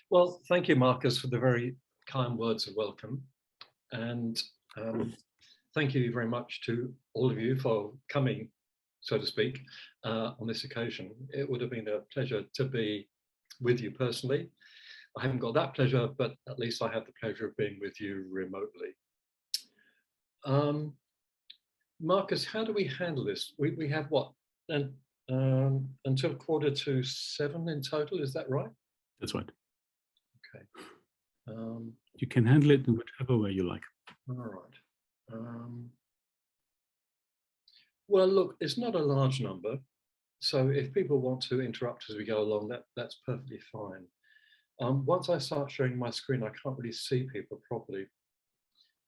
Well, thank you, Marcus, for the very kind words of welcome. And thank you very much to all of you for coming, so to speak, on this occasion. It would have been a pleasure to be with you personally. I haven't got that pleasure, but at least I have the pleasure of being with you remotely. Marcus, how do we handle this? We have what, until 6:45 in total, is that right? That's right. Okay. You can handle it in whichever way you like. All right. Well, look, it's not a large number. So if people want to interrupt as we go along, that's perfectly fine. Once I start showing my screen, I can't really see people properly.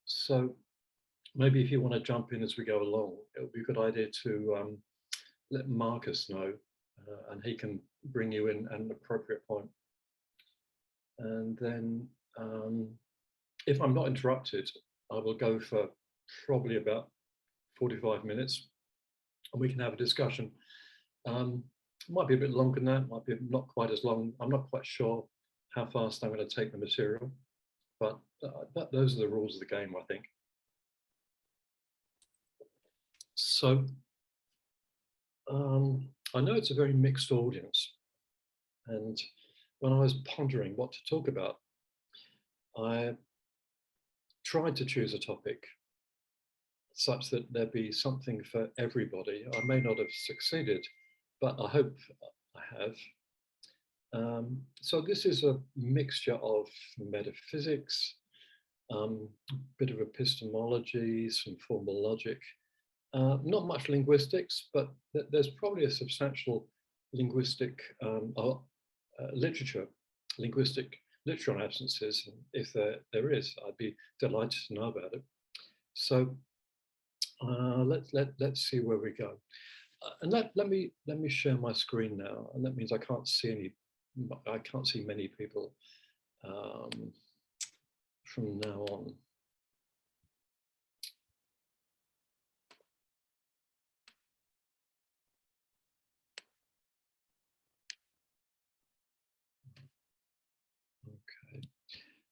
So maybe if you want to jump in as we go along, it would be a good idea to let Marcus know, and he can bring you in at an appropriate point. And then if I'm not interrupted, I will go for probably about 45 minutes and we can have a discussion. It might be a bit longer than that, might be not quite as long. I'm not quite sure how fast I'm going to take the material, but those are the rules of the game, I think. So I know it's a very mixed audience, and when I was pondering what to talk about, I tried to choose a topic such that there be something for everybody. I may not have succeeded, but I hope I have. So this is a mixture of metaphysics, a bit of epistemology, some formal logic, not much linguistics, but there's probably a substantial linguistic linguistic literature on absences. And if there is, I'd be delighted to know about it. So let's see where we go. And let me share my screen now, and that means I can't see many people from now on. Okay,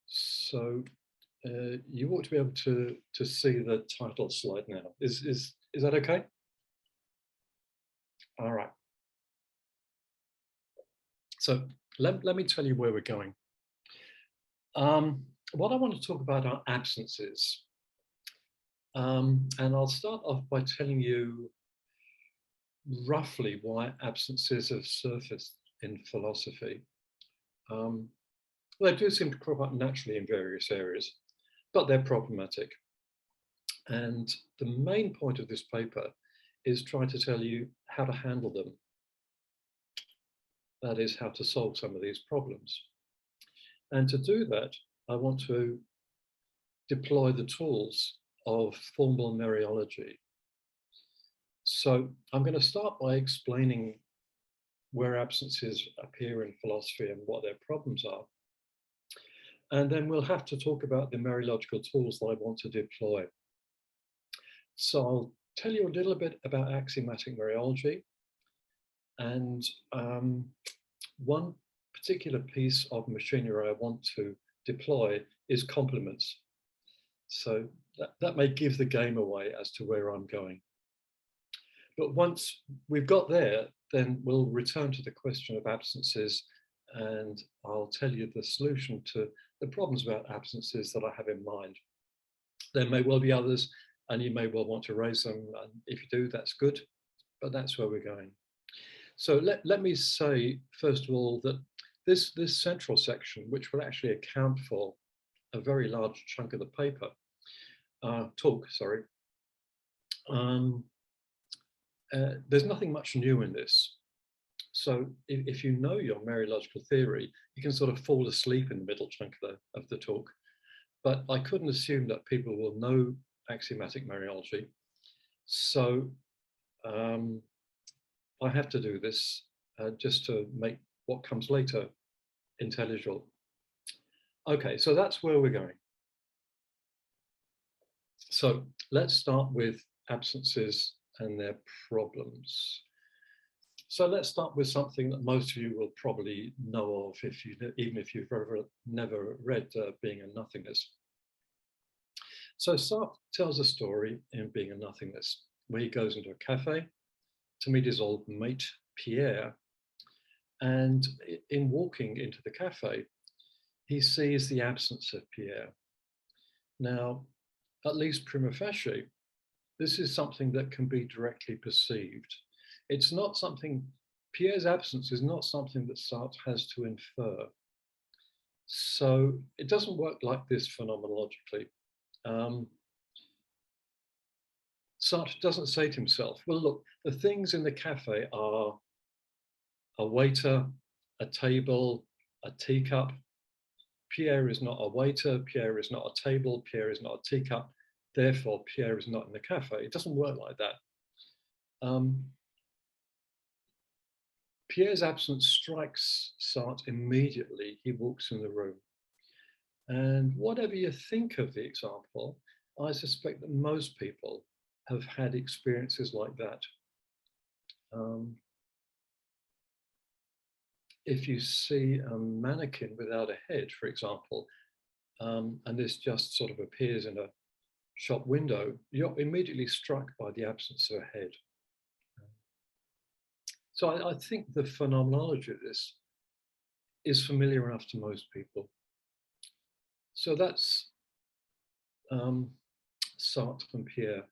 so you ought to be able to see the title slide now. Is that okay? All right. So let me tell you where we're going. What I want to talk about are absences. And I'll start off by telling you roughly why absences have surfaced in philosophy. They do seem to crop up naturally in various areas, but they're problematic. And the main point of this paper is trying to tell you how to handle them. That is, how to solve some of these problems. And to do that, I want to deploy the tools of formal mereology. So I'm going to start by explaining where absences appear in philosophy and what their problems are. And then we'll have to talk about the mereological tools that I want to deploy. So I'll tell you a little bit about axiomatic mereology. And one particular piece of machinery I want to deploy is complements. So that may give the game away as to where I'm going. But once we've got there, then we'll return to the question of absences, and I'll tell you the solution to the problems about absences that I have in mind. There may well be others, and you may well want to raise them. And if you do, that's good, but that's where we're going. So let me say, first of all, that this central section, which will actually account for a very large chunk of the paper, there's nothing much new in this. So if you know your mereological theory, you can sort of fall asleep in the middle chunk of the talk. But I couldn't assume that people will know axiomatic mereology. So I have to do this just to make what comes later intelligible. Okay, so that's where we're going. So let's start with absences and their problems. So let's start with something that most of you will probably know of, even if you've never read Being and Nothingness. So Sartre tells a story in Being and Nothingness, where he goes into a cafe to meet his old mate, Pierre. And in walking into the cafe, he sees the absence of Pierre. Now, at least prima facie, this is something that can be directly perceived. It's not something, Pierre's absence is not something that Sartre has to infer. So it doesn't work like this phenomenologically. Sartre doesn't say to himself, well, look, the things in the cafe are a waiter, a table, a teacup. Pierre is not a waiter, Pierre is not a table, Pierre is not a teacup, therefore Pierre is not in the cafe. It doesn't work like that. Pierre's absence strikes Sartre immediately. He walks in the room. And whatever you think of the example, I suspect that most people have had experiences like that. If you see a mannequin without a head, for example, and this just sort of appears in a shop window, you're immediately struck by the absence of a head. So I think the phenomenology of this is familiar enough to most people. So that's Sartre and Pierre.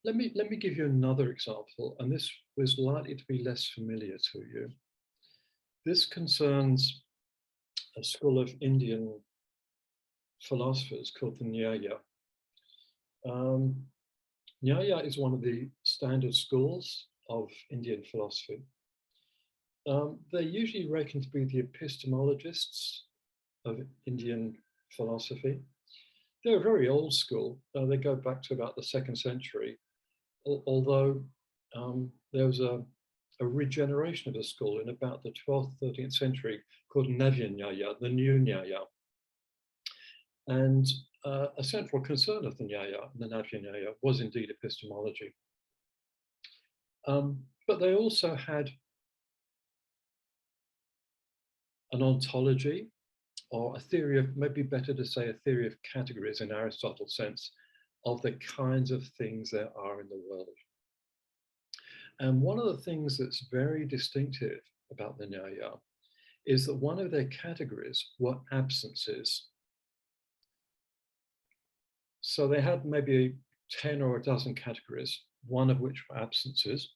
Let me give you another example, and this was likely to be less familiar to you. This concerns a school of Indian philosophers called the Nyaya. Nyaya is one of the standard schools of Indian philosophy. They're usually reckoned to be the epistemologists of Indian philosophy. They're a very old school. They go back to about the 2nd century, although there was a regeneration of the school in about the 12th, 13th century called Navya Nyaya, the new Nyaya. And a central concern of the Nyaya, the Navya Nyaya, was indeed epistemology. But they also had an ontology, or a theory of, maybe better to say a theory of categories in Aristotle's sense, of the kinds of things there are in the world. And one of the things that's very distinctive about the Nyaya is that one of their categories were absences. So they had maybe 10 or a dozen categories, one of which were absences.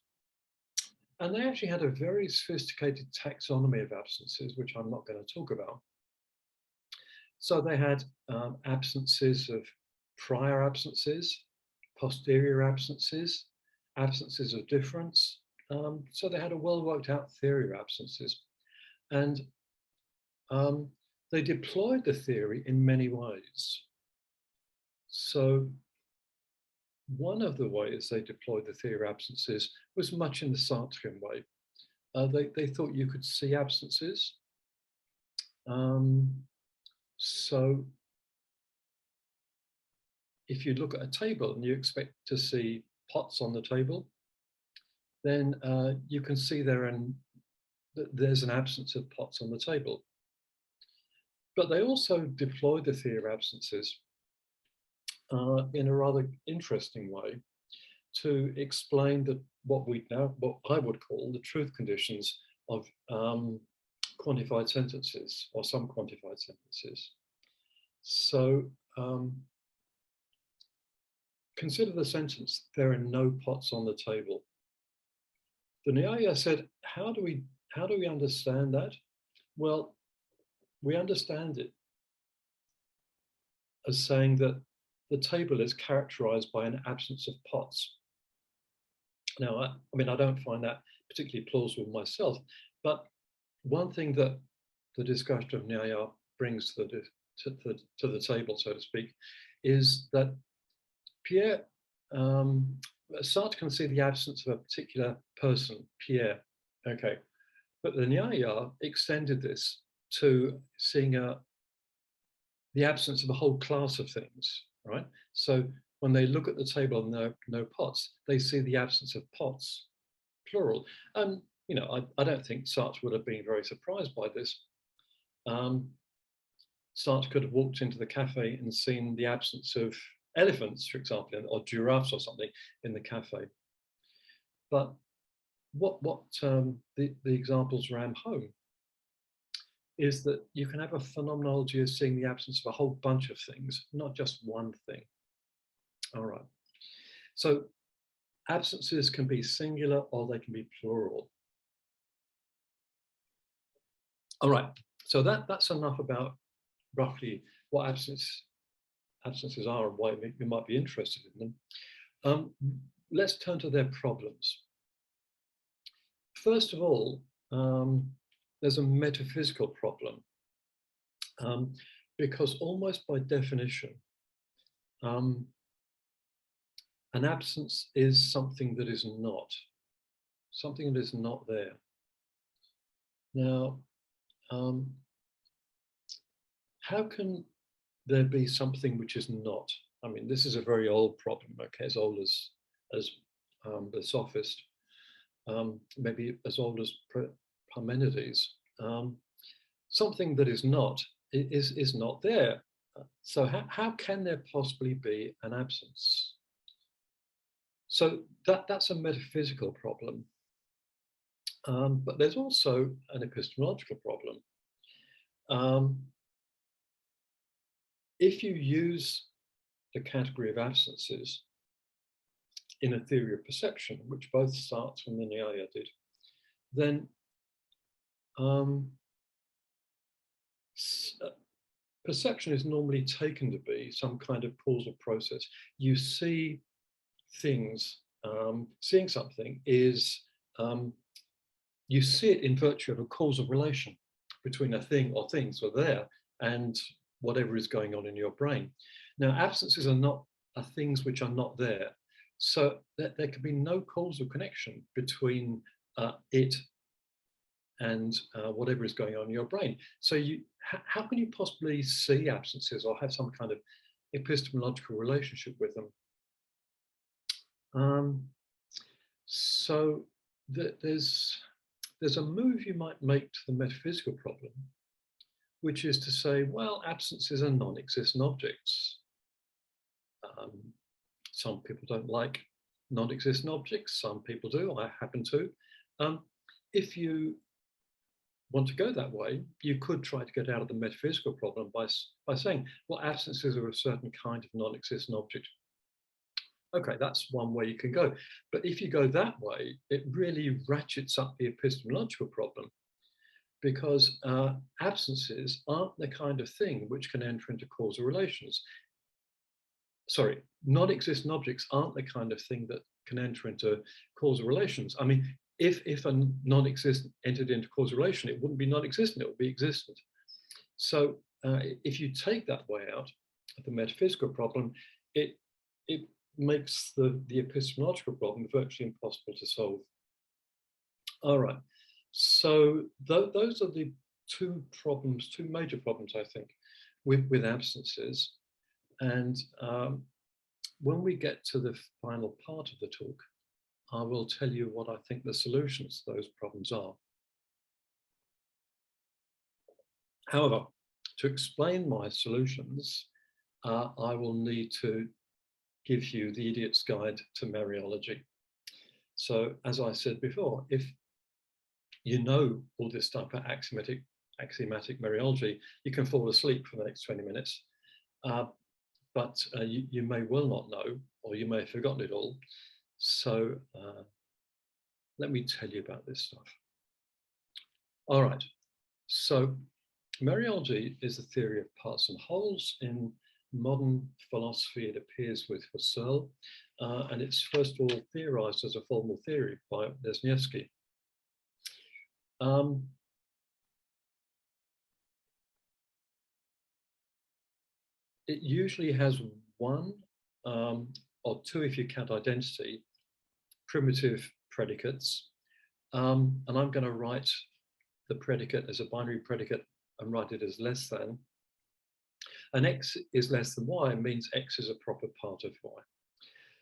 And they actually had a very sophisticated taxonomy of absences, which I'm not going to talk about. So they had absences of prior absences, posterior absences, absences of difference. So they had a well worked out theory of absences. And they deployed the theory in many ways. So one of the ways they deployed the theory of absences was much in the Sartrean way. They thought you could see absences. So if you look at a table and you expect to see pots on the table, then you can see there's an absence of pots on the table. But they also deployed the theory of absences in a rather interesting way to explain what I would call the truth conditions of quantified sentences, or some quantified sentences. So consider the sentence, there are no pots on the table. The Nyaya said, how do we understand that? Well, we understand it as saying that the table is characterized by an absence of pots. Now, I don't find that particularly plausible myself, but one thing that the discussion of Nyaya brings to the table, so to speak, is that Pierre, Sartre can see the absence of a particular person, Pierre, okay, but the Nyaya extended this to seeing the absence of a whole class of things, right? So when they look at the table and there are no pots, they see the absence of pots, plural. you know, I don't think Sartre would have been very surprised by this. Sartre could have walked into the cafe and seen the absence of elephants, for example, or giraffes or something in the cafe. But what the examples ram home is that you can have a phenomenology of seeing the absence of a whole bunch of things, not just one thing. All right. So absences can be singular or they can be plural. All right. So that's enough about roughly what absences are and why you might be interested in them. Let's turn to their problems. First of all, there's a metaphysical problem, because almost by definition, an absence is something that is not there. Now, how can there be something which is not? I mean, this is a very old problem, okay, as old as the sophist, maybe as old as Parmenides. Something that is not not there. So how can there possibly be an absence? So that's a metaphysical problem. But there's also an epistemological problem. If you use the category of absences in a theory of perception, which both Sartre and Mereology did, then perception is normally taken to be some kind of causal process. You see things, seeing something is, you see it in virtue of a causal relation between a thing or things or there and whatever is going on in your brain. Now, absences are things which are not there. So there can be no causal connection between it and whatever is going on in your brain. So how can you possibly see absences or have some kind of epistemological relationship with them? So there's a move you might make to the metaphysical problem, which is to say, well, absences are non-existent objects. Some people don't like non-existent objects, some people do, I happen to. If you want to go that way, you could try to get out of the metaphysical problem by saying, well, absences are a certain kind of non-existent object. Okay, that's one way you can go. But if you go that way, it really ratchets up the epistemological problem, because absences aren't the kind of thing which can enter into causal relations. Sorry, non-existent objects aren't the kind of thing that can enter into causal relations. I mean, if a non-existent entered into causal relation, it wouldn't be non-existent, it would be existent. So if you take that way out of the metaphysical problem, it makes the epistemological problem virtually impossible to solve. All right, so those are the two major problems, I think, with absences. And when we get to the final part of the talk, I will tell you what I think the solutions to those problems are. However, to explain my solutions, I will need to give you the idiot's guide to mereology. So as I said before, if you know all this stuff about axiomatic mereology, you can fall asleep for the next 20 minutes. But you may well not know, or you may have forgotten it all. So let me tell you about this stuff. All right, so mereology is a theory of parts and wholes. In modern philosophy, it appears with Husserl, and it's first of all theorized as a formal theory by Lesniewski. It usually has one or two, if you count identity, primitive predicates. And I'm going to write the predicate as a binary predicate and write it as less than. And x is less than y means x is a proper part of y.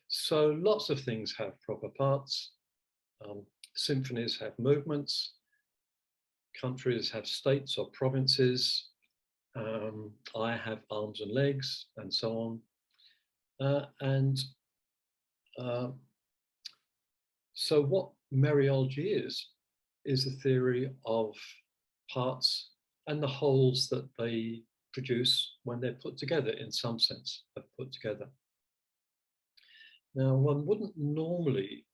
So lots of things have proper parts. Symphonies have movements, countries have states or provinces, I have arms and legs, and so on. So what mereology is the theory of parts and the wholes that they produce when they're put together, in some sense of put together. Now, one wouldn't normally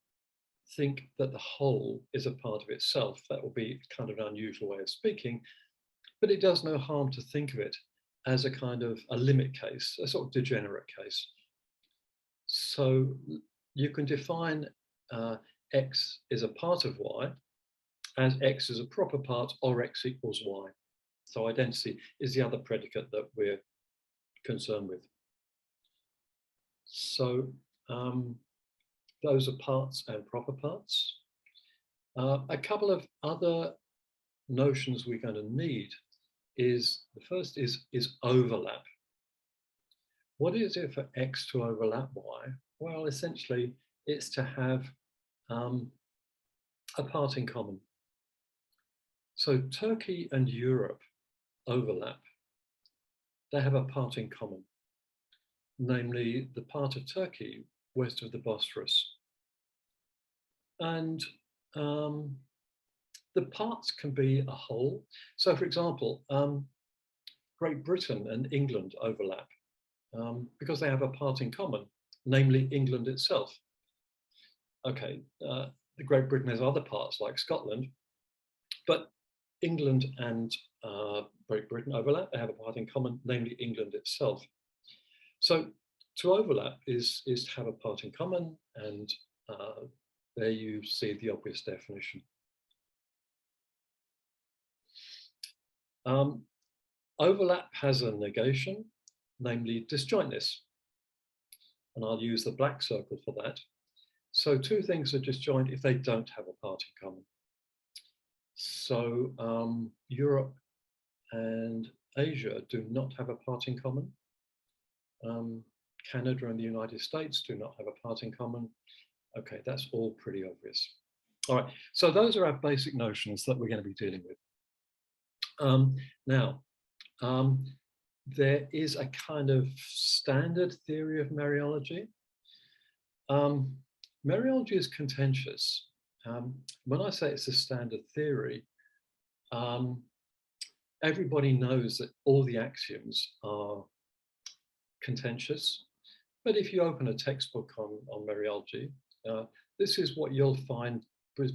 think that the whole is a part of itself. That would be kind of an unusual way of speaking, but it does no harm to think of it as a kind of a limit case, a sort of degenerate case. So you can define X is a part of Y as X is a proper part or X equals Y. So identity is the other predicate that we're concerned with. So those are parts and proper parts. A couple of other notions we're going to need is, the first is overlap. What is it for X to overlap Y? Well, essentially, it's to have a part in common. So Turkey and Europe overlap. They have a part in common, namely the part of Turkey west of the Bosphorus. And the parts can be a whole. So for example, Great Britain and England overlap because they have a part in common, namely England itself. Okay, the Great Britain has other parts like Scotland, but England and Great Britain overlap. They have a part in common, namely England itself. So to overlap is to have a part in common, and there you see the obvious definition. Overlap has a negation, namely disjointness. And I'll use the black circle for that. So two things are disjoint if they don't have a part in common. So Europe and Asia do not have a part in common. Canada and the United States do not have a part in common. Okay, that's all pretty obvious. All right, so those are our basic notions that we're going to be dealing with. Now, there is a kind of standard theory of mereology. Mereology is contentious. When I say it's a standard theory, everybody knows that all the axioms are contentious. But if you open a textbook on mereology, this is what you'll find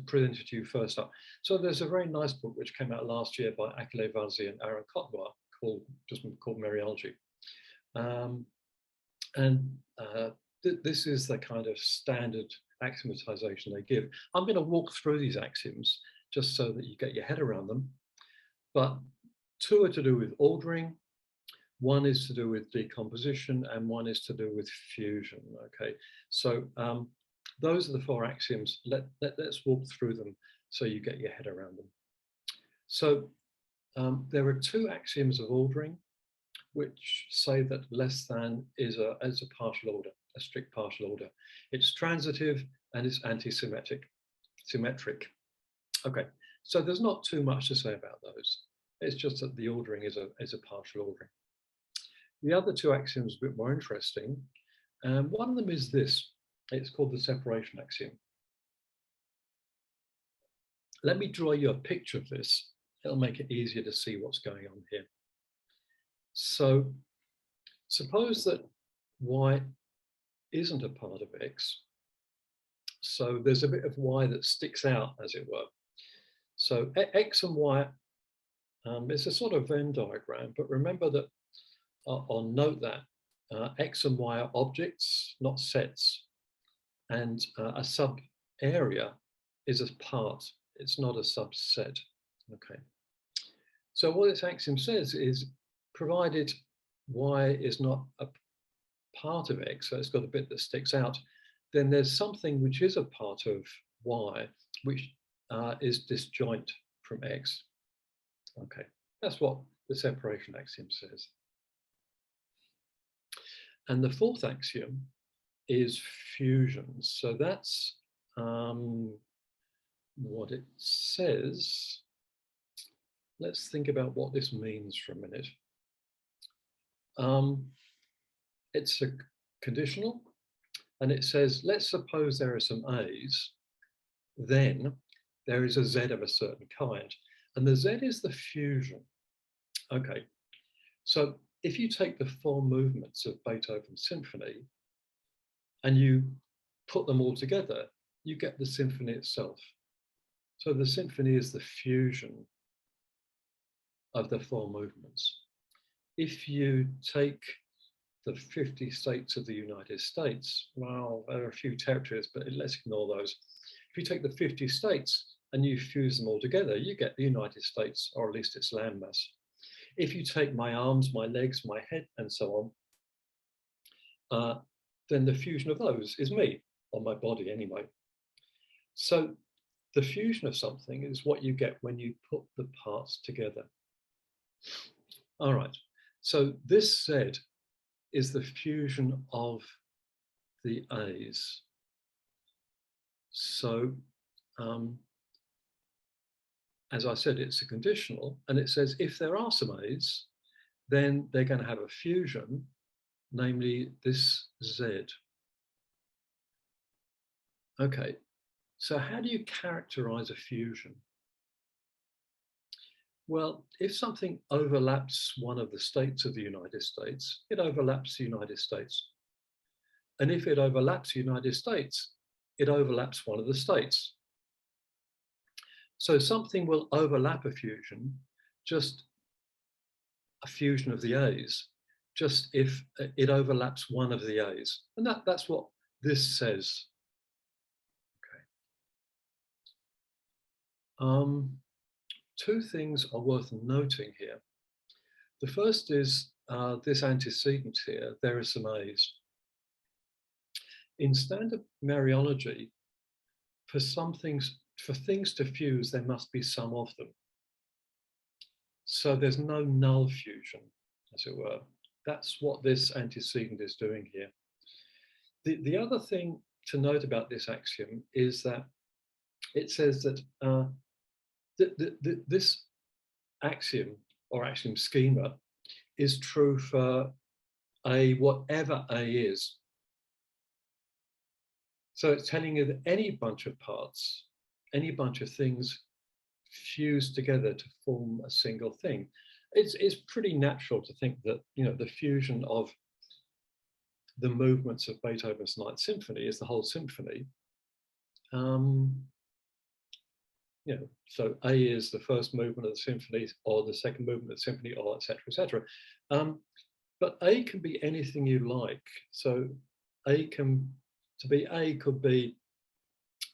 presented to you first up. So there's a very nice book which came out last year by Achille Valzi and Aaron Cotnoir called Mereology. This is the kind of standard axiomatization they give. I'm going to walk through these axioms just so that you get your head around them. But two are to do with ordering, one is to do with decomposition, and one is to do with fusion. Okay, so those are the four axioms. Let's walk through them so you get your head around them. So there are two axioms of ordering which say that less than is a partial order, a strict partial order. It's transitive and it's anti-symmetric. Okay, so there's not too much to say about those. It's just that the ordering is a partial ordering. The other two axioms are a bit more interesting. One of them is this. It's called the separation axiom. Let me draw you a picture of this. It'll make it easier to see what's going on here. So suppose that Y isn't a part of X. So there's a bit of Y that sticks out, as it were. So X and Y, it's a sort of Venn diagram, but remember that, or note that X and Y are objects, not sets. And a sub area is a part, it's not a subset. Okay. So what this axiom says is, provided Y is not a part of X, so it's got a bit that sticks out, then there's something which is a part of Y, which is disjoint from X. Okay, that's what the separation axiom says. And the fourth axiom is fusion. So that's what it says, let's think about what this means for a minute. It's a conditional, and it says, let's suppose there are some A's, then there is a Z of a certain kind. And the Z is the fusion. Okay, so if you take the 4 movements of Beethoven's symphony and you put them all together, you get the symphony itself. So the symphony is the fusion of the 4 movements. If you take the 50 states of the United States, well, there are a few territories, but let's ignore those. If you take the 50 states and you fuse them all together, you get the United States, or at least its landmass. If you take my arms, my legs, my head, and so on, then the fusion of those is me, or my body anyway. So the fusion of something is what you get when you put the parts together. All right, so this Z is the fusion of the A's. So, as I said, it's a conditional, and it says if there are some A's, then they're going to have a fusion, namely this Z. Okay, so how do you characterize a fusion? Well, if something overlaps one of the states of the United States, it overlaps the United States. And if it overlaps the United States, it overlaps one of the states. So something will overlap a fusion, just a fusion of the A's, just if it overlaps one of the A's. And that's what this says. Okay. 2 things are worth noting here. The first is this antecedent here, there are some A's. In standard mereology, for things to fuse, there must be some of them. So there's no null fusion, as it were. That's what this antecedent is doing here. The other thing to note about this axiom is that it says that this axiom or axiom schema is true for A, whatever A is. So it's telling you that any bunch of parts, any bunch of things fuse together to form a single thing. It's pretty natural to think that, you know, the fusion of the movements of Beethoven's Ninth Symphony is the whole symphony. You know, so A is the first movement of the symphony, or the second movement of the symphony, or etc., etc. But A can be anything you like. So to be A could be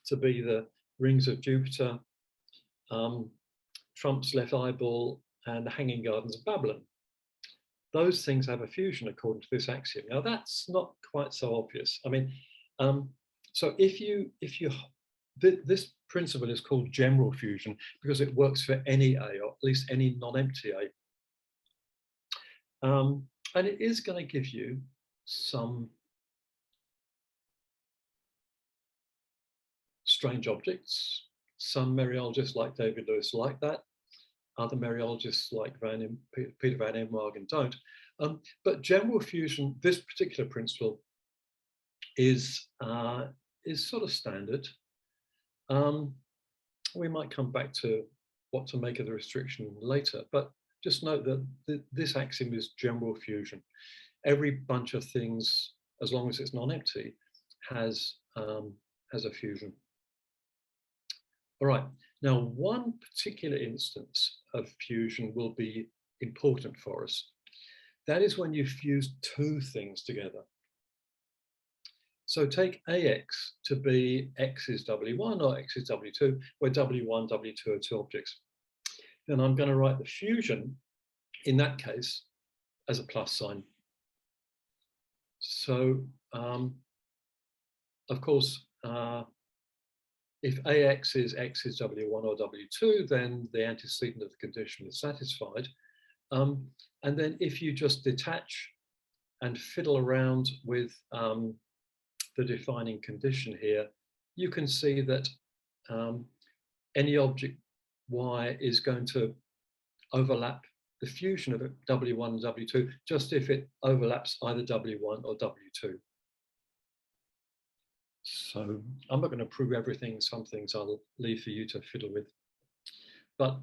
to be the rings of Jupiter, Trump's left eyeball, and the Hanging Gardens of Babylon. Those things have a fusion according to this axiom. Now that's not quite so obvious. I mean, so this principle is called general fusion because it works for any A, or at least any non-empty A. And it is going to give you some strange objects. Some mereologists like David Lewis like that. Other mereologists like Peter van Emwagen don't. But general fusion, this particular principle, is sort of standard. We might come back to what to make of the restriction later, but just note that this axiom is general fusion. Every bunch of things, as long as it's non-empty, has a fusion. All right, now one particular instance of fusion will be important for us. That is when you fuse 2 things together. So take AX to be X is W1 or X is W2, where W1, W2 are 2 objects. Then I'm going to write the fusion, in that case, as a plus sign. So, of course, if AX is X is W1 or W2, then the antecedent of the condition is satisfied. And then if you just detach and fiddle around with the defining condition here, you can see that any object y is going to overlap the fusion of W1 and W2, just if it overlaps either W1 or W2. So I'm not going to prove everything. Some things I'll leave for you to fiddle with. But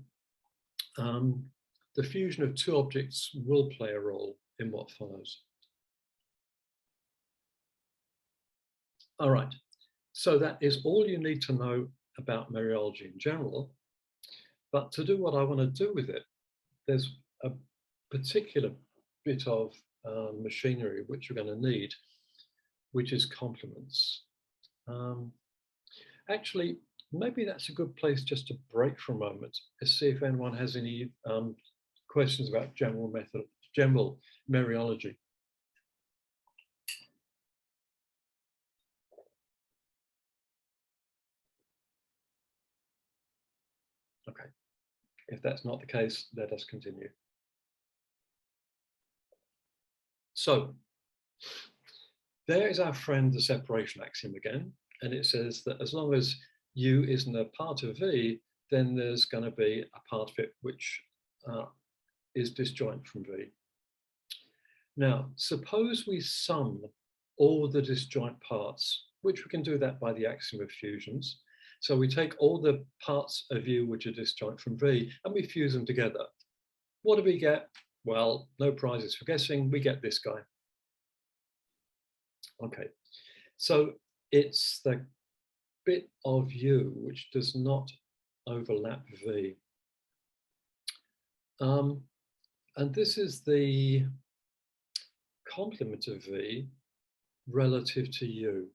the fusion of two objects will play a role in what follows. All right, so that is all you need to know about mereology in general. But to do what I want to do with it, there's a particular bit of machinery which you're going to need, which is complements. Actually, maybe that's a good place just to break for a moment to see if anyone has any questions about general mereology. Okay, if that's not the case, let us continue. So there is our friend, the separation axiom again, and it says that as long as U isn't a part of V, then there's going to be a part of it which is disjoint from V. Now, suppose we sum all the disjoint parts, which we can do that by the axiom of fusions. So we take all the parts of U which are disjoint from V and we fuse them together. What do we get? Well, no prizes for guessing, we get this guy. Okay, so it's the bit of U which does not overlap V. And this is the complement of V relative to U.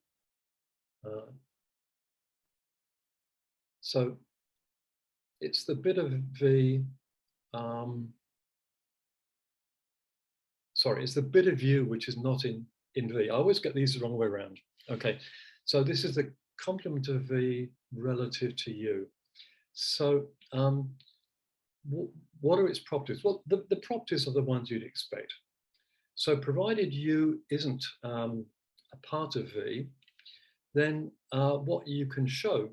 So it's the bit of V, it's the bit of U which is not in V. I always get these the wrong way around. Okay, so this is the complement of V relative to U. So what are its properties? Well, the properties are the ones you'd expect. So provided U isn't a part of V, then what you can show,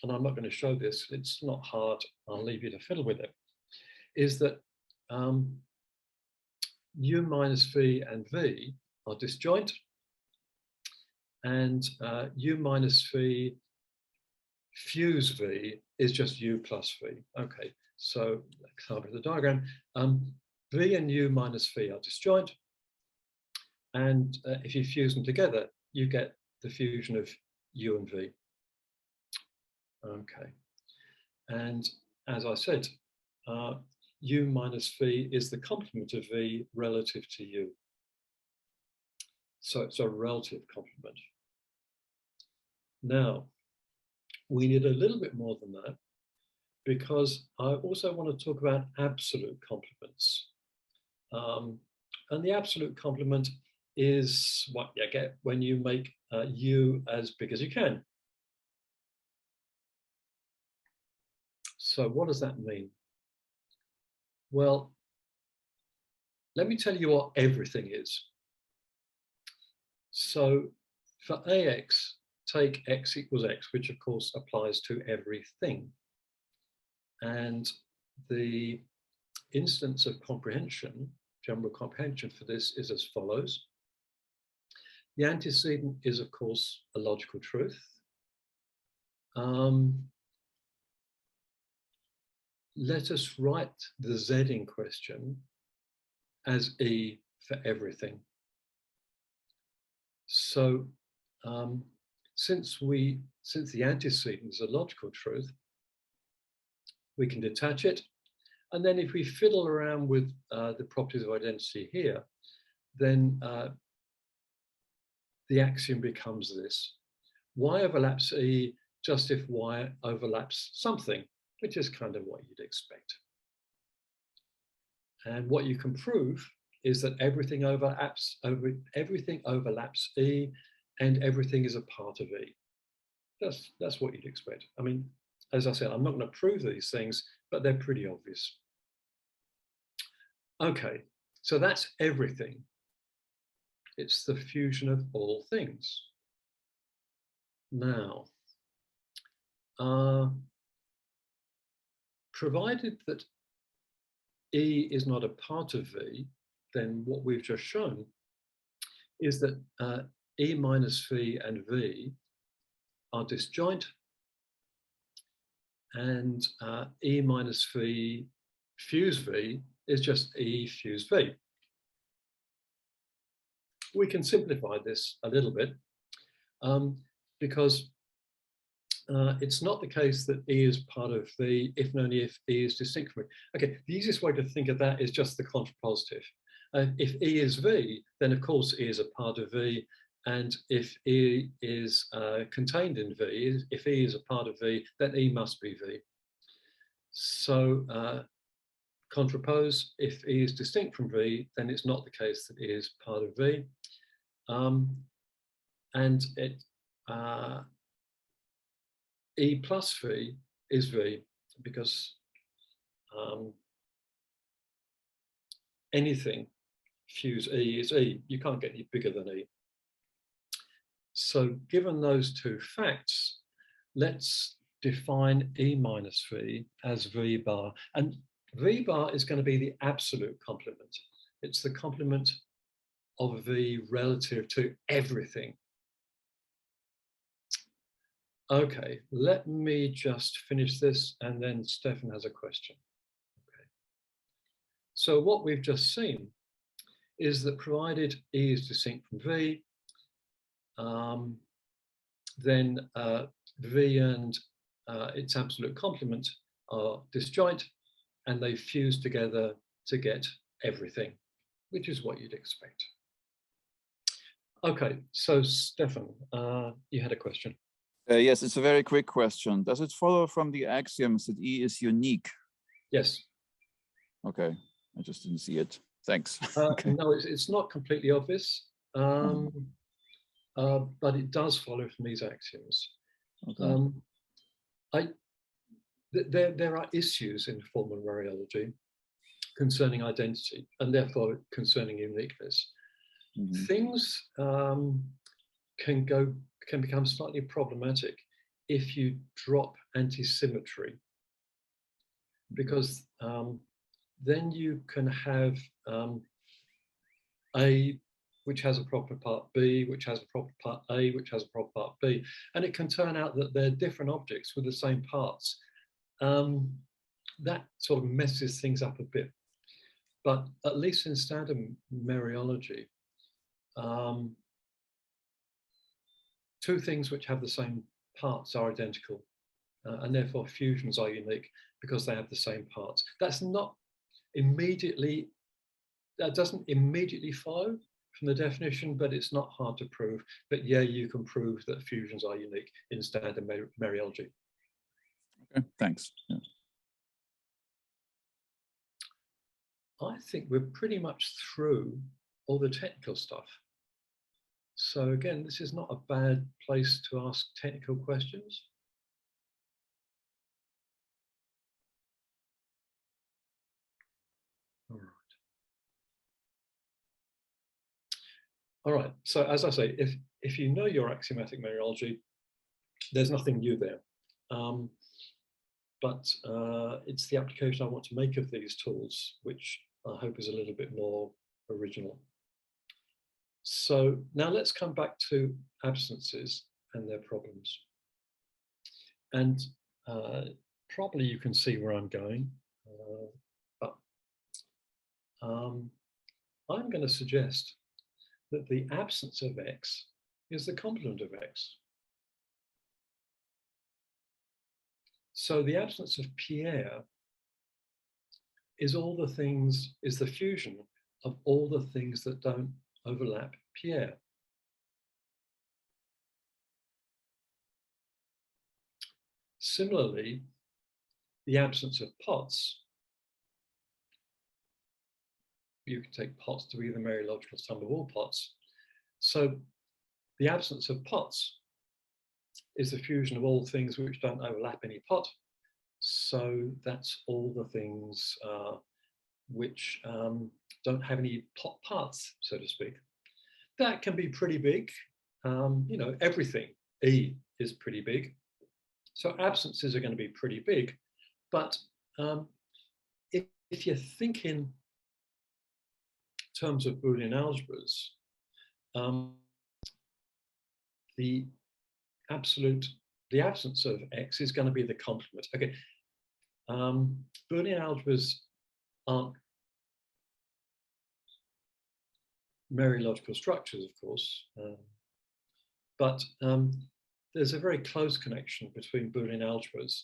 and I'm not going to show this, it's not hard, I'll leave you to fiddle with it, is that U minus V and V are disjoint, and U minus V fuse V is just U plus V. Okay, so let's start with the diagram. V and U minus V are disjoint, and if you fuse them together, you get the fusion of U and V. Okay, and as I said, U minus V is the complement of V relative to U. So it's a relative complement. Now, we need a little bit more than that, because I also want to talk about absolute complements. And the absolute complement is what you get when you make U as big as you can. So what does that mean? Well, let me tell you what everything is. So for AX, take X equals X, which of course applies to everything. And the instance of comprehension, general comprehension for this is as follows. The antecedent is, of course, a logical truth. Let us write the Z in question as E for everything. So since the antecedent is a logical truth, we can detach it. And then if we fiddle around with the properties of identity here, then the axiom becomes this. Y overlaps E just if Y overlaps something, which is kind of what you'd expect. And what you can prove is that everything overlaps E, and everything is a part of E. That's what you'd expect. I mean, as I said, I'm not going to prove these things, but they're pretty obvious. Okay, so that's everything. It's the fusion of all things. Now, provided that E is not a part of V, then what we've just shown is that E minus V and V are disjoint, and E minus V fuse V is just E fuse V. We can simplify this a little bit because it's not the case that E is part of V if and only if E is distinct from it. Okay, the easiest way to think of that is just the contrapositive. If E is V, then of course E is a part of V, and if E is contained in V, if E is a part of V, then E must be V. So contrapose, if E is distinct from V, then it's not the case that E is part of V. And E plus V is V because anything fuse E is E. You can't get any bigger than E. So given those two facts, let's define E minus V as V bar. And V bar is going to be the absolute complement. It's the complement of V relative to everything. Okay, let me just finish this and then Stefan has a question. Okay. So what we've just seen is that provided E is distinct from V, then V and its absolute complement are disjoint and they fuse together to get everything, which is what you'd expect. Okay, so Stefan, you had a question. Yes, it's a very quick question. Does it follow from the axioms that E is unique? Yes. Okay, I just didn't see it. Thanks. Okay. No, it's not completely obvious, but it does follow from these axioms. Okay. There are issues in formal mereology concerning identity and therefore concerning uniqueness. Mm-hmm. Things can become slightly problematic if you drop anti-symmetry, because then you can have A which has a proper part B, which has a proper part A, which has a proper part B, and it can turn out that they're different objects with the same parts. That sort of messes things up a bit. But at least in standard mereology, two things which have the same parts are identical, and therefore fusions are unique because they have the same parts. That doesn't immediately follow from the definition, but it's not hard to prove. But yeah, you can prove that fusions are unique in standard mereology. Okay, thanks. Yeah. I think we're pretty much through all the technical stuff. So again, this is not a bad place to ask technical questions. All right. So as I say, if you know your axiomatic mereology, there's nothing new there. But it's the application I want to make of these tools, which I hope is a little bit more original. So now let's come back to absences and their problems. And probably you can see where I'm going, but I'm going to suggest that the absence of X is the complement of X. So the absence of Pierre is the fusion of all the things that don't overlap Pierre. Similarly, the absence of Potts, you can take Potts to be the mereological sum of all Potts. So the absence of Potts is the fusion of all things which don't overlap any pot. So that's all the things which don't have any pot parts, so to speak. That can be pretty big. You know, everything, E is pretty big. So absences are going to be pretty big, but if you think in terms of Boolean algebras, the absence of X is going to be the complement. Okay, Boolean algebras aren't mereological structures, of course, but there's a very close connection between Boolean algebras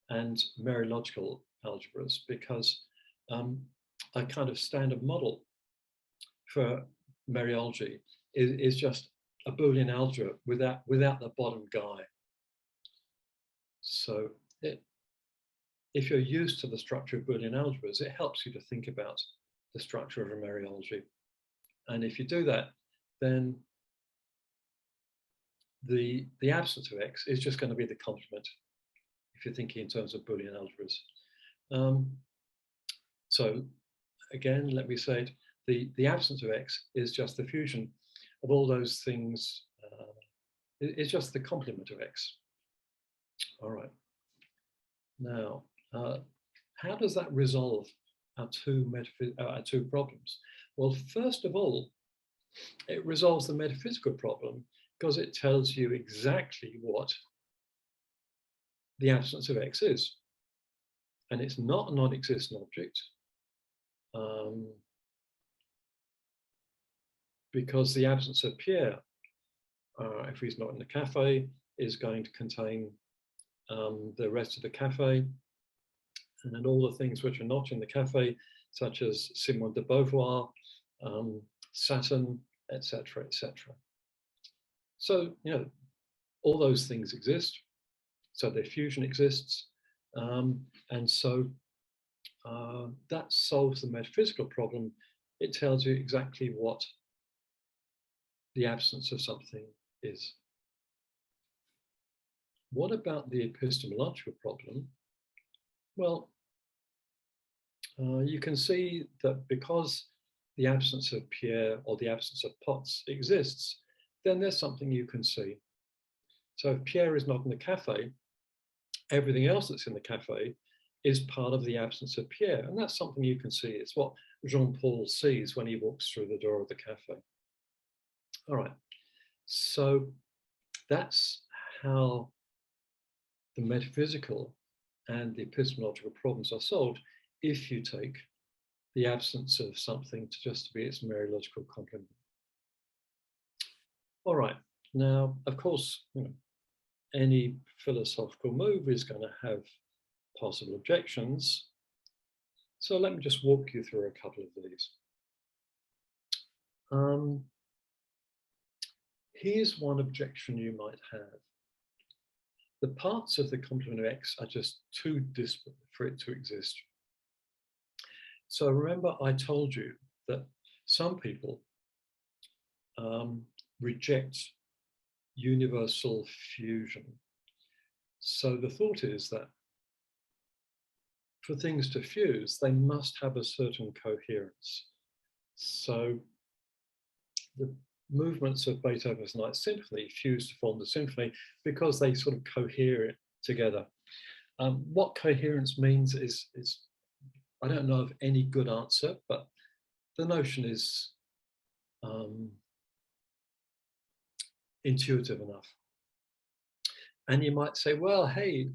and mereological algebras, because a kind of standard model for mereology is just a Boolean algebra without the bottom guy. So if you're used to the structure of Boolean algebras, it helps you to think about the structure of a mereology. And if you do that, then the absence of X is just going to be the complement, if you're thinking in terms of Boolean algebras. So again, let me say it, the absence of X is just the fusion of all those things. It's just the complement of X. All right. Now, how does that resolve our two problems? Well, first of all, it resolves the metaphysical problem because it tells you exactly what the absence of X is. And it's not a non-existent object, because the absence of Pierre, if he's not in the cafe, is going to contain the rest of the cafe, and then all the things which are not in the cafe, such as Simone de Beauvoir, Saturn, etc., etc. So, you know, all those things exist, so their fusion exists, and so that solves the metaphysical problem. It tells you exactly what the absence of something is. What about the epistemological problem? Well, you can see that because the absence of Pierre or the absence of Potts exists, then there's something you can see. So if Pierre is not in the cafe, everything else that's in the cafe is part of the absence of Pierre. And that's something you can see. It's what Jean-Paul sees when he walks through the door of the cafe. All right, so that's how the metaphysical and the epistemological problems are solved if you take the absence of something to just be its mereological complement. All right, now, of course, you know, any philosophical move is going to have possible objections. So let me just walk you through a couple of these. Here's one objection you might have. The parts of the complement of X are just too disparate for it to exist. So remember, I told you that some people reject universal fusion. So the thought is that for things to fuse, they must have a certain coherence. So the movements of Beethoven's Ninth Symphony fuse to form the symphony because they sort of cohere together. What coherence means is I don't know of any good answer, but the notion is intuitive enough. And you might say, well, hey,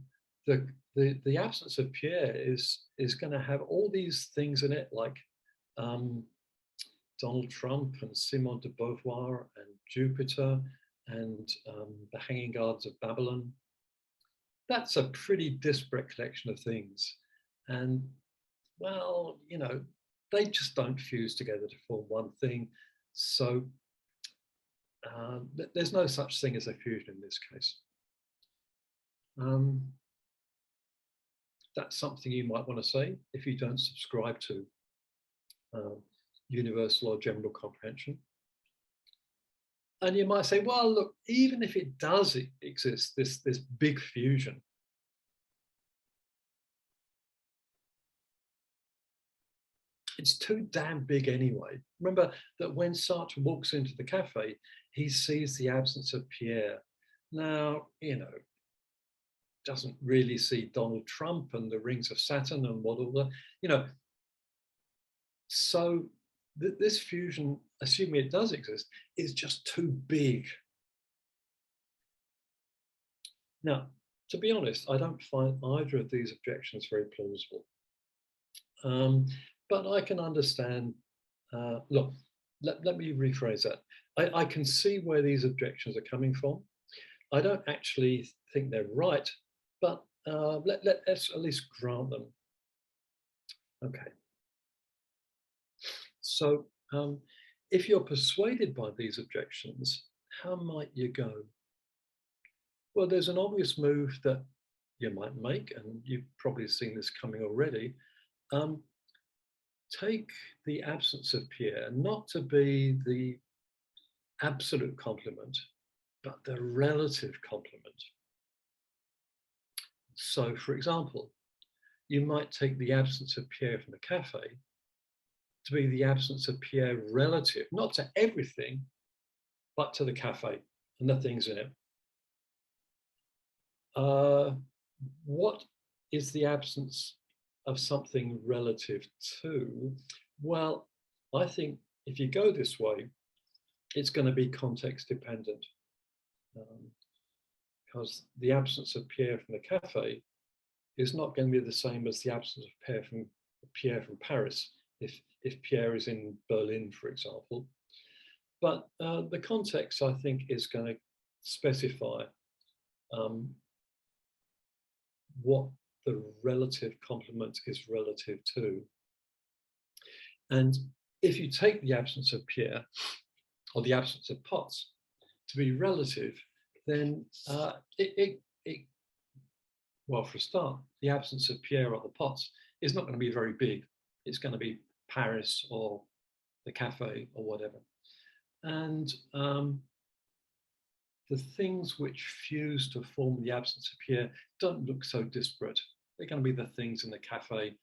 the absence of Pierre is going to have all these things in it, like Donald Trump and Simone de Beauvoir and Jupiter and the Hanging Gardens of Babylon. That's a pretty disparate collection of things. And, well, you know, they just don't fuse together to form one thing. So there's no such thing as a fusion in this case. That's something you might want to say if you don't subscribe to universal or general comprehension. And you might say, well, look, even if it does exist, this big fusion, it's too damn big anyway. Remember that when Sartre walks into the cafe, he sees the absence of Pierre. Now, you know, doesn't really see Donald Trump and the rings of Saturn and what all the, you know. So this fusion, assuming it does exist, is just too big. Now, to be honest, I don't find either of these objections very plausible. But I can understand, look, let me rephrase that. I can see where these objections are coming from. I don't actually think they're right, but let's at least grant them. Okay. So if you're persuaded by these objections, how might you go? Well, there's an obvious move that you might make, and you've probably seen this coming already. Take the absence of Pierre not to be the absolute complement, but the relative complement. So, for example, you might take the absence of Pierre from the cafe to be the absence of Pierre relative, not to everything, but to the cafe and the things in it. What is the absence of something relative to? Well, I think if you go this way, it's going to be context dependent, because the absence of Pierre from the cafe is not going to be the same as the absence of Pierre from Paris, if Pierre is in Berlin, for example. But the context, I think, is going to specify what the relative complement is relative to. And if you take the absence of Pierre or the absence of Potts to be relative, then well, for a start, the absence of Pierre or the Potts is not going to be very big. It's going to be Paris or the cafe or whatever. And the things which fuse to form the absence of Pierre don't look so disparate. They're going to be the things in the cafe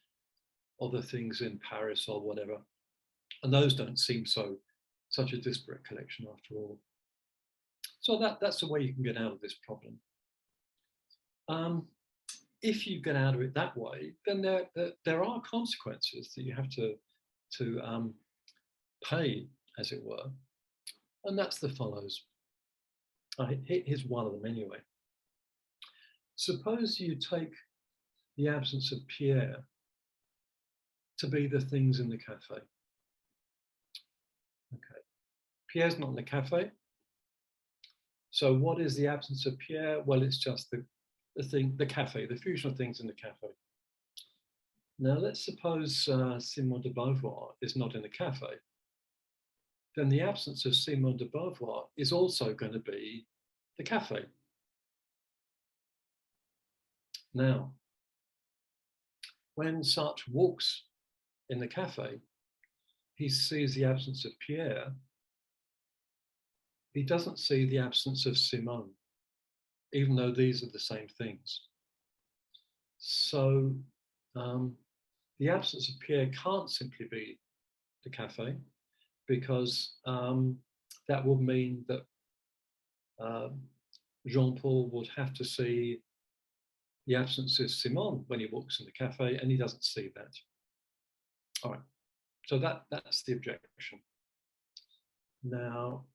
or the things in Paris or whatever. And those don't seem such a disparate collection after all. So that's the way you can get out of this problem. If you get out of it that way, then there are consequences that you have to pay, as it were. And that's the follows. Here's one of them anyway. Suppose you take the absence of Pierre to be the things in the cafe. Okay, Pierre's not in the cafe. So what is the absence of Pierre? Well, it's just the cafe, the fusion of things in the cafe. Now let's suppose Simone de Beauvoir is not in the cafe. Then the absence of Simone de Beauvoir is also going to be the cafe. Now, when Sartre walks in the cafe, he sees the absence of Pierre. He doesn't see the absence of Simone, even though these are the same things. So the absence of Pierre can't simply be the cafe, because that would mean that Jean-Paul would have to see the absence of Simone when he walks in the cafe, and he doesn't see that. All right, so that's the objection. Now,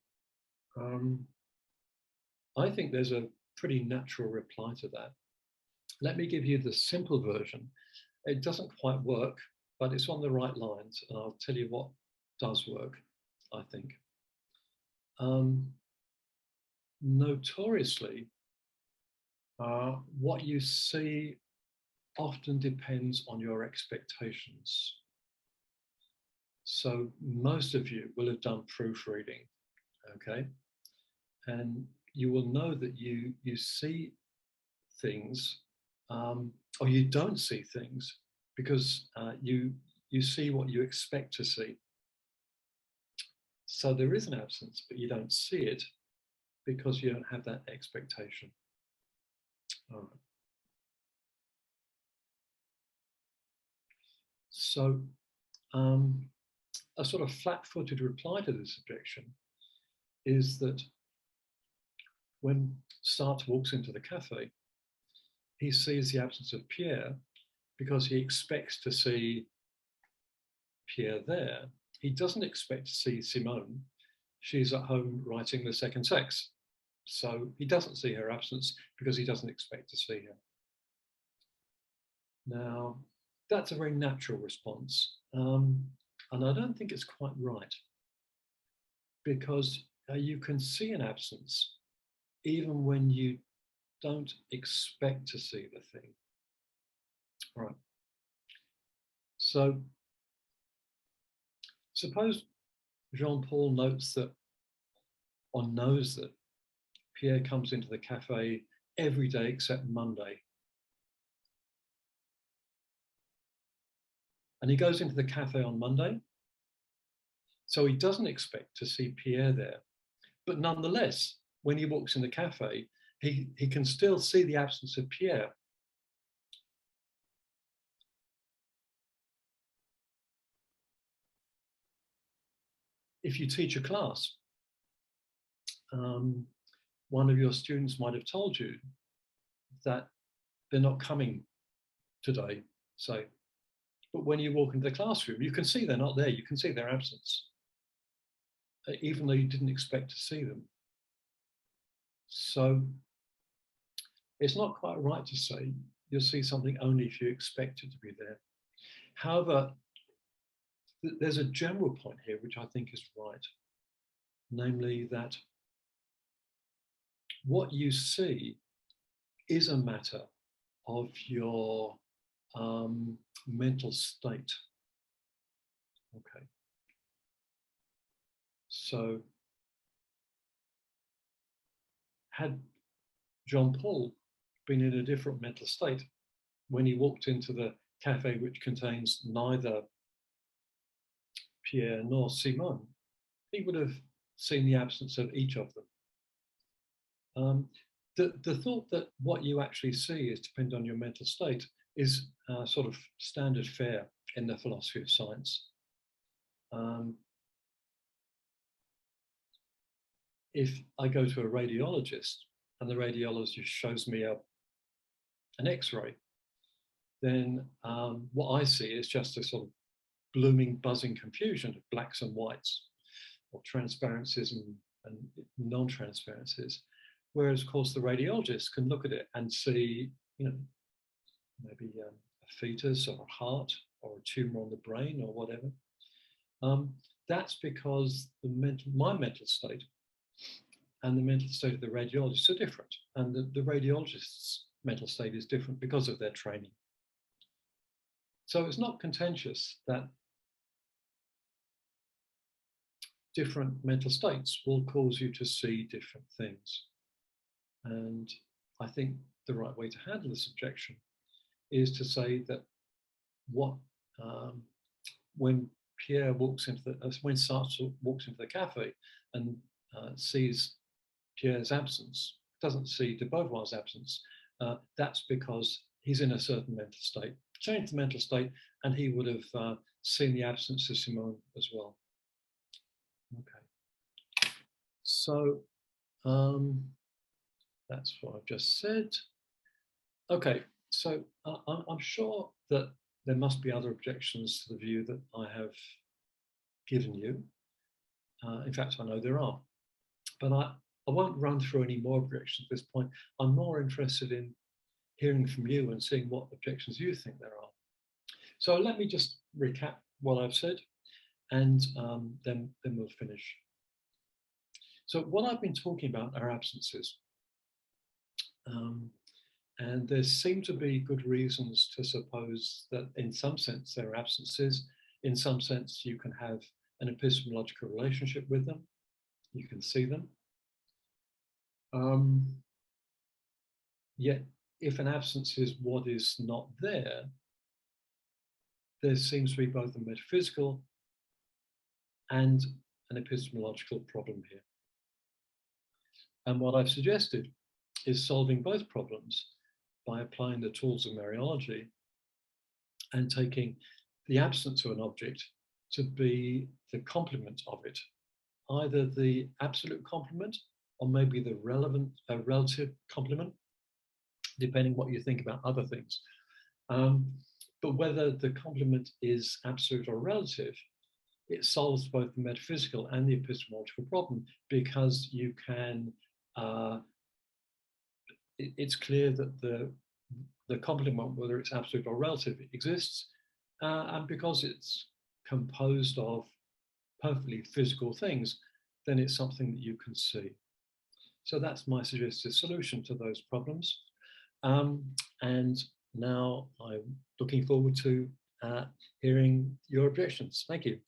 I think there's a pretty natural reply to that. Let me give you the simple version. It doesn't quite work, but it's on the right lines, and I'll tell you what does work, I think. Notoriously, what you see often depends on your expectations. So most of you will have done proofreading, okay? And you will know that you see things, or you don't see things, because you see what you expect to see. So there is an absence, but you don't see it because you don't have that expectation. All right. So a sort of flat-footed reply to this objection is that when Sartre walks into the cafe, he sees the absence of Pierre because he expects to see Pierre there. He doesn't expect to see Simone. She's at home writing the second sex. So he doesn't see her absence because he doesn't expect to see her. Now, that's a very natural response. And I don't think it's quite right, because you can see an absence even when you don't expect to see the thing. All right. So suppose Jean-Paul notes that, or knows that, Pierre comes into the cafe every day except Monday. And he goes into the cafe on Monday. So he doesn't expect to see Pierre there. But nonetheless, when he walks in the cafe, he can still see the absence of Pierre. If you teach a class, one of your students might have told you that they're not coming today, say. But when you walk into the classroom, you can see they're not there. You can see their absence, even though you didn't expect to see them. So it's not quite right to say you'll see something only if you expect it to be there. However, there's a general point here which I think is right, namely that what you see is a matter of your mental state. Okay. So had Jean-Paul been in a different mental state when he walked into the cafe which contains neither Pierre nor Simone, he would have seen the absence of each of them. The thought that what you actually see is dependent on your mental state is sort of standard fare in the philosophy of science. If I go to a radiologist and the radiologist shows me an X-ray, then what I see is just a sort of blooming, buzzing confusion of blacks and whites, or transparencies and non-transparencies. Whereas, of course, the radiologist can look at it and see, you know, maybe a fetus or a heart or a tumor on the brain or whatever. That's because my mental state and the mental state of the radiologist are different. And the radiologist's mental state is different because of their training. So it's not contentious that different mental states will cause you to see different things. And I think the right way to handle this objection is to say that when Pierre walks into when Sartre walks into the cafe and sees Pierre's absence, doesn't see de Beauvoir's absence, that's because he's in a certain mental state. Change the mental state, and he would have seen the absence of Simone as well. Okay. So that's what I've just said. Okay, so I'm sure that there must be other objections to the view that I have given you. In fact, I know there are, but I won't run through any more objections at this point. I'm more interested in hearing from you and seeing what objections you think there are. So let me just recap what I've said, and then we'll finish. So what I've been talking about are absences. And there seem to be good reasons to suppose that in some sense there are absences. In some sense you can have an epistemological relationship with them. You can see them. Yet if an absence is what is not there, there seems to be both a metaphysical and an epistemological problem here. And what I've suggested is solving both problems by applying the tools of mereology and taking the absence of an object to be the complement of it, either the absolute complement or maybe the relative complement. depending what you think about other things. But whether the complement is absolute or relative, it solves both the metaphysical and the epistemological problem, because you can, it's clear that the complement, whether it's absolute or relative, exists, and because it's composed of perfectly physical things, then it's something that you can see. So that's my suggested solution to those problems. And now I'm looking forward to hearing your objections. Thank you.